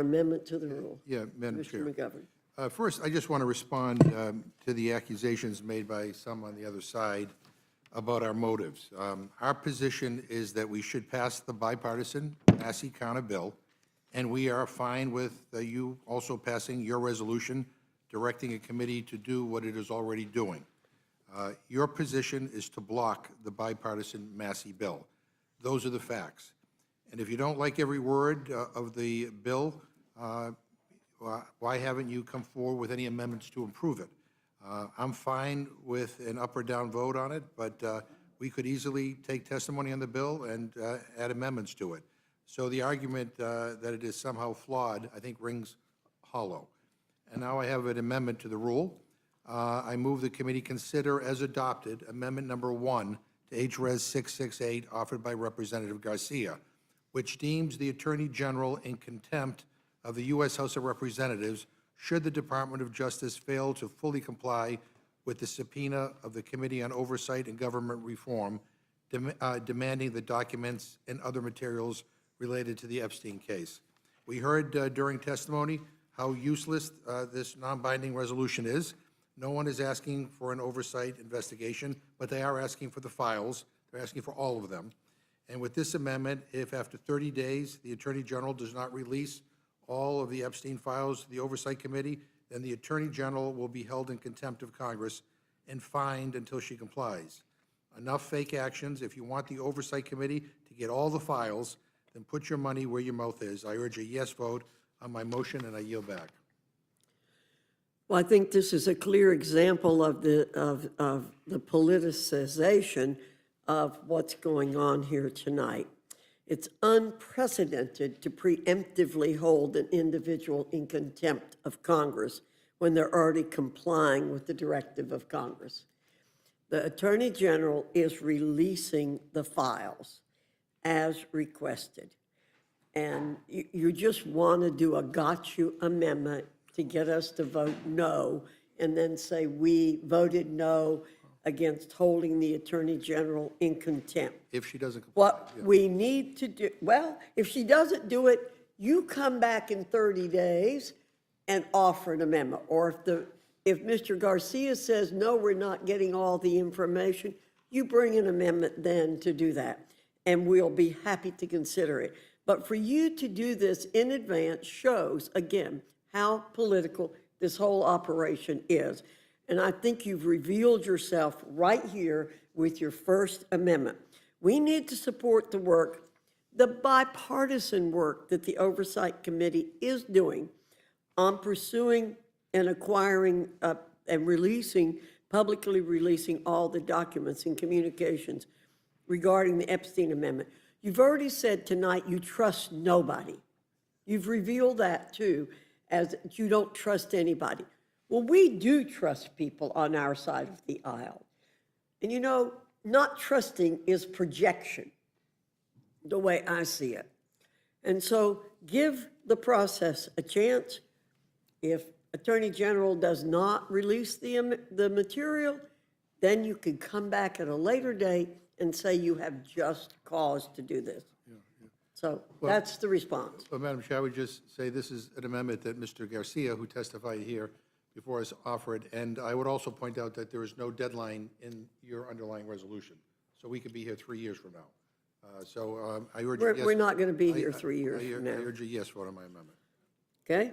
Amendment to the rule. Yeah, Madam Chair. Mr. McGovern. First, I just want to respond to the accusations made by some on the other side about our motives. Our position is that we should pass the bipartisan Massey-Khanna bill, and we are fine with you also passing your resolution directing a committee to do what it is already doing. Your position is to block the bipartisan Massey bill. Those are the facts. And if you don't like every word of the bill, why haven't you come forward with any amendments to improve it? I'm fine with an up or down vote on it, but we could easily take testimony on the bill and add amendments to it. So the argument that it is somehow flawed, I think, rings hollow. And now I have an amendment to the rule. I move the committee consider as adopted Amendment Number 1 to H-Res 668 offered by Representative Garcia, which deems the Attorney General in contempt of the U.S. House of Representatives should the Department of Justice fail to fully comply with the subpoena of the Committee on Oversight and Government Reform, demanding the documents and other materials related to the Epstein case. We heard during testimony how useless this non-binding resolution is. No one is asking for an oversight investigation, but they are asking for the files. They're asking for all of them. And with this amendment, if after 30 days the Attorney General does not release all of the Epstein files to the Oversight Committee, then the Attorney General will be held in contempt of Congress and fined until she complies. Enough fake actions. If you want the Oversight Committee to get all the files, then put your money where your mouth is. I urge a yes vote on my motion, and I yield back. Well, I think this is a clear example of the politicization of what's going on here tonight. It's unprecedented to preemptively hold an individual in contempt of Congress when they're already complying with the directive of Congress. The Attorney General is releasing the files as requested. And you just want to do a got you amendment to get us to vote no, and then say we voted no against holding the Attorney General in contempt. If she doesn't comply. What we need to do, well, if she doesn't do it, you come back in 30 days and offer an amendment. Or if Mr. Garcia says, no, we're not getting all the information, you bring an amendment then to do that, and we'll be happy to consider it. But for you to do this in advance shows, again, how political this whole operation is. And I think you've revealed yourself right here with your first amendment. We need to support the work, the bipartisan work that the Oversight Committee is doing on pursuing and acquiring and releasing, publicly releasing all the documents and communications regarding the Epstein Amendment. You've already said tonight you trust nobody. You've revealed that too, as you don't trust anybody. Well, we do trust people on our side of the aisle. And you know, not trusting is projection, the way I see it. And so give the process a chance. If Attorney General does not release the material, then you can come back at a later date and say you have just cause to do this. So that's the response. Well, Madam Chair, I would just say this is an amendment that Mr. Garcia, who testified here before us, offered. And I would also point out that there is no deadline in your underlying resolution. So we could be here 3 years from now. I urge a yes. We're not going to be here 3 years from now. I urge a yes vote on my amendment. Okay?